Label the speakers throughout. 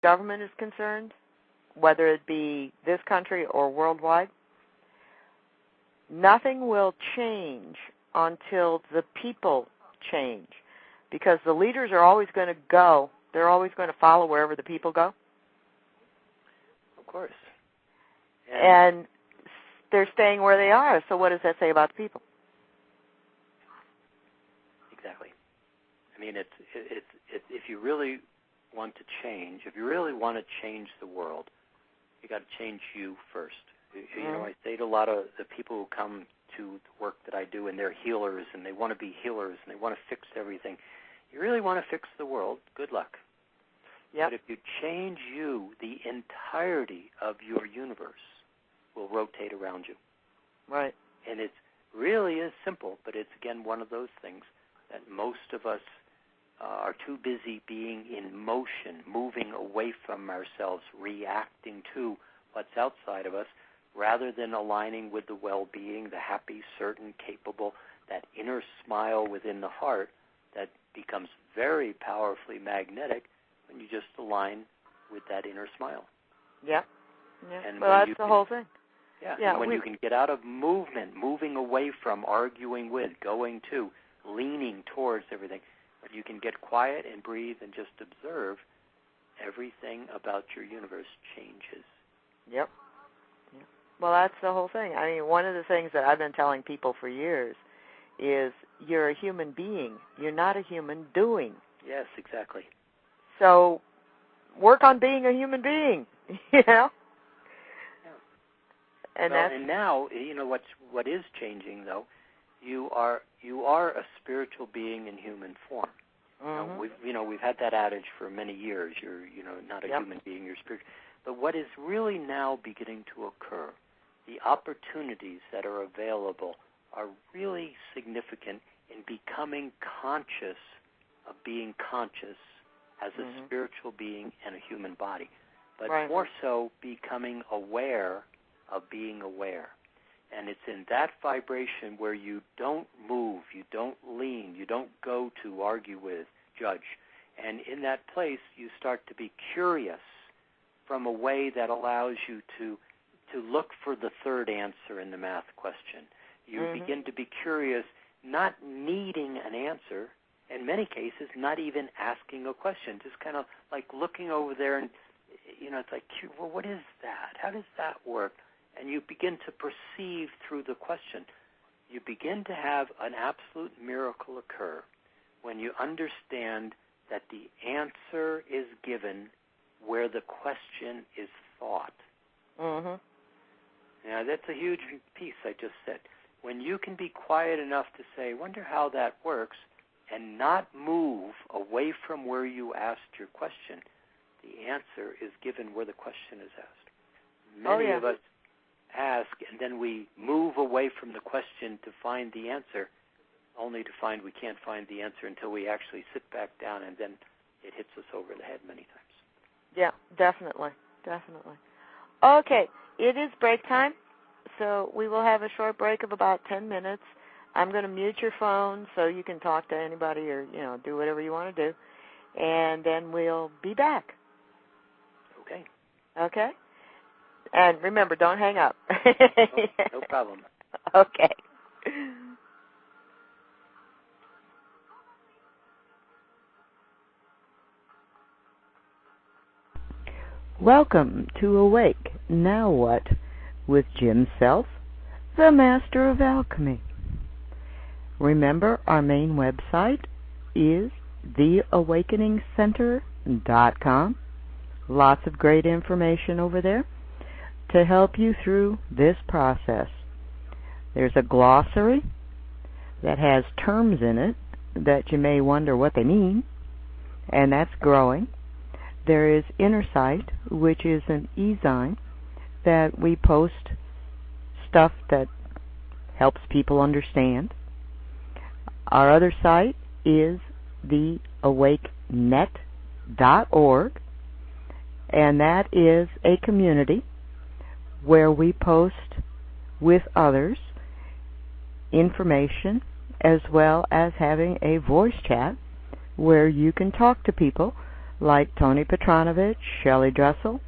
Speaker 1: government is concerned, whether it be this country or worldwide, nothing will change until the people change, because the leaders are always going to go. They're always going to follow wherever the people go.
Speaker 2: Of course.
Speaker 1: And they're staying where they are. So what does that say about the people?
Speaker 2: Exactly. I mean, it's if you really want to change, if you really want to change the world, you got to change you first. You know, I say to a lot of the people who come to the work that I do, and they're healers, and they want to be healers, and they want to fix everything. You really want to fix the world, good luck.
Speaker 1: Yep.
Speaker 2: But if you change you, the entirety of your universe will rotate around you.
Speaker 1: Right.
Speaker 2: And it really is simple, but it's, again, one of those things that most of us are too busy being in motion, moving away from ourselves, reacting to what's outside of us, rather than aligning with the well-being, the happy, certain, capable, that inner smile within the heart that becomes very powerfully magnetic when you just align with that inner smile.
Speaker 1: Yep. Yeah.
Speaker 2: And
Speaker 1: well, that's the whole thing.
Speaker 2: Yeah. And when you can get out of movement, moving away from, arguing with, going to, leaning towards everything, but you can get quiet and breathe and just observe, everything about your universe changes.
Speaker 1: Yep. Well, that's the whole thing. I mean, one of the things that I've been telling people for years is you're a human being. You're not a human doing.
Speaker 2: Yes, exactly.
Speaker 1: So work on being a human being, you know? Yeah. And
Speaker 2: and now, you know, what is changing, though, you are a spiritual being in human form. Now, we've had that adage for many years. You're, not a human being, you're spiritual. But what is really now beginning to occur, the opportunities that are available are really significant in becoming conscious of being conscious as a spiritual being and a human body, but more so becoming aware of being aware. And it's in that vibration where you don't move, you don't lean, you don't go to argue with, judge. And in that place, you start to be curious from a way that allows you to look for the third answer in the math question. You begin to be curious, not needing an answer, in many cases, not even asking a question, just kind of like looking over there and, it's like, well, what is that? How does that work? And you begin to perceive through the question. You begin to have an absolute miracle occur when you understand that the answer is given where the question is thought. Now, that's a huge piece I just said. When you can be quiet enough to say, wonder how that works, and not move away from where you asked your question, the answer is given where the question is asked. Many of us ask, and then we move away from the question to find the answer, only to find we can't find the answer until we actually sit back down, and then it hits us over the head many times.
Speaker 1: Yeah, definitely. Okay, it is break time, so we will have a short break of about 10 minutes. I'm going to mute your phone so you can talk to anybody or, do whatever you want to do, and then we'll be back. Okay? And remember, don't hang up.
Speaker 2: No problem.
Speaker 1: Okay. Welcome to Awake, Now What? With Jim Self, the Master of Alchemy. Remember, our main website is theawakeningcenter.com. Lots of great information over there to help you through this process. There's a glossary that has terms in it that you may wonder what they mean, and that's growing. There is Inner Sight, which is an e-zine that we post stuff that helps people understand. Our other site is theawakenet.org, and that is a community where we post with others information as well as having a voice chat where you can talk to people like Tony Petranovich, Shelley Dressel,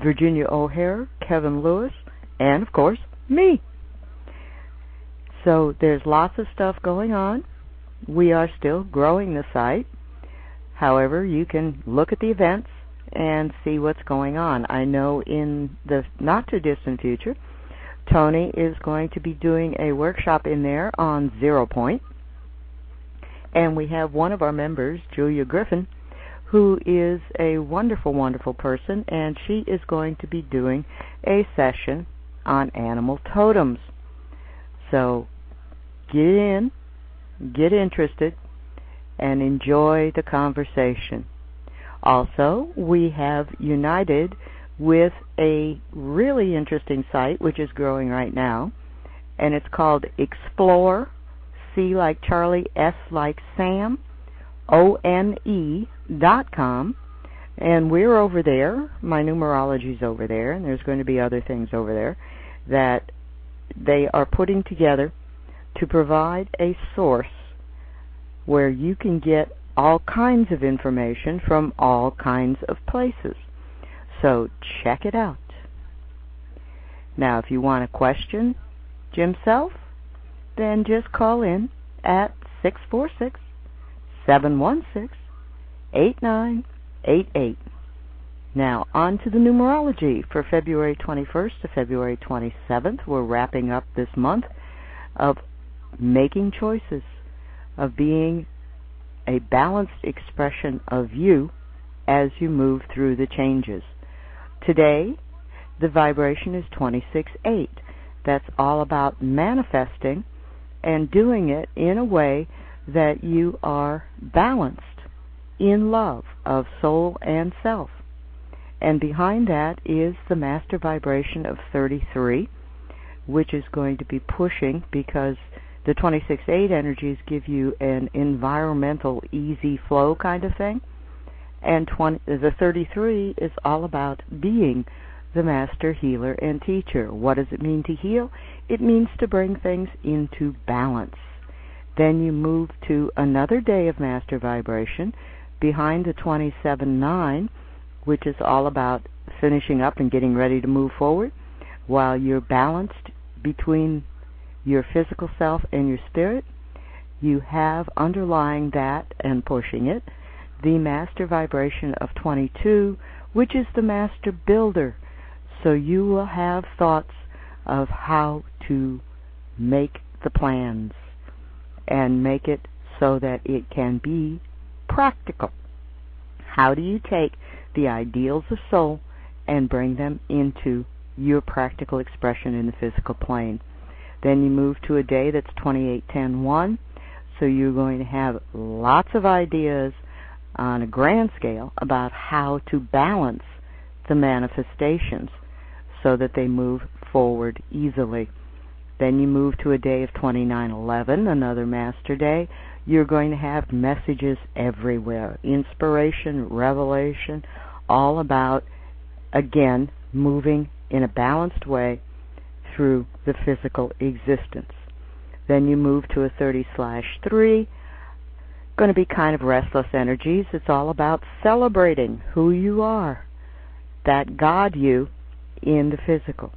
Speaker 1: Virginia O'Hare, Kevin Lewis, and, of course, me. So there's lots of stuff going on. We are still growing the site. However, you can look at the events and see what's going on. I know in the not-too-distant future, Tony is going to be doing a workshop in there on 0 point. And we have one of our members, Julia Griffin, who is a wonderful, wonderful person, and she is going to be doing a session on animal totems. So get in, get interested, and enjoy the conversation. Also, we have united with a really interesting site, which is growing right now, and it's called Explore, C like Charlie, S like Sam, ONE.com, and we're over there. My numerology's over there, and there's going to be other things over there that they are putting together to provide a source where you can get all kinds of information from all kinds of places. So check it out. Now, if you want to question Jim Self, then just call in at 646-716-8988. Now, on to the numerology for February 21st to February 27th. We're wrapping up this month of making choices, of being a balanced expression of you as you move through the changes. Today, the vibration is 26-8. That's all about manifesting and doing it in a way that you are balanced in love of soul and self. And behind that is the master vibration of 33, which is going to be pushing because the 26-8 energies give you an environmental easy flow kind of thing. And the 33 is all about being the master healer and teacher. What does it mean to heal? It means to bring things into balance. Then you move to another day of master vibration behind the 27-9, which is all about finishing up and getting ready to move forward while you're balanced between your physical self and your spirit. You have underlying that and pushing it the master vibration of 22, which is the master builder. So you will have thoughts of how to make the plans and make it so that it can be practical. How do you take the ideals of soul and bring them into your practical expression in the physical plane? Then you move to a day that's 28-10-1, so you're going to have lots of ideas on a grand scale about how to balance the manifestations so that they move forward easily. Then you move to a day of 29-11, another master day. You're going to have messages everywhere, inspiration, revelation, all about, again, moving in a balanced way through the physical existence. Then you move to a 30/3, going to be kind of restless energies. It's all about celebrating who you are, that God you in the physical.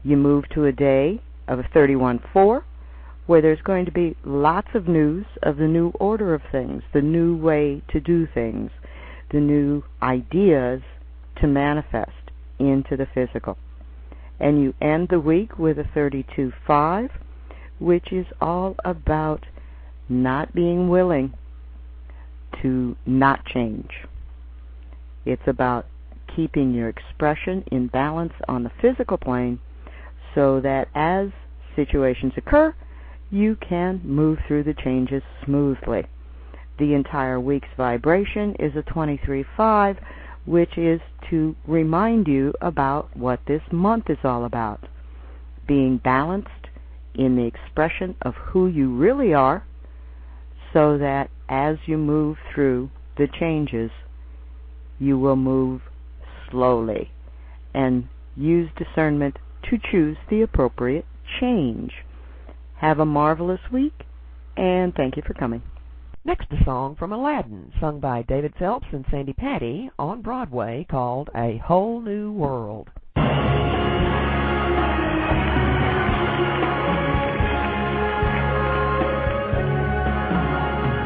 Speaker 1: You move to a day of a 31/4, where there's going to be lots of news of the new order of things, the new way to do things, the new ideas to manifest into the physical. And you end the week with a 32/5, which is all about not being willing to not change. It's about keeping your expression in balance on the physical plane so that as situations occur, you can move through the changes smoothly. The entire week's vibration is a 23/5, which is to remind you about what this month is all about. Being balanced in the expression of who you really are, so that as you move through the changes, you will move slowly and use discernment to choose the appropriate change. Have a marvelous week, and thank you for coming.
Speaker 3: Next, a song from Aladdin, sung by David Phelps and Sandy Patty on Broadway, called A Whole New World.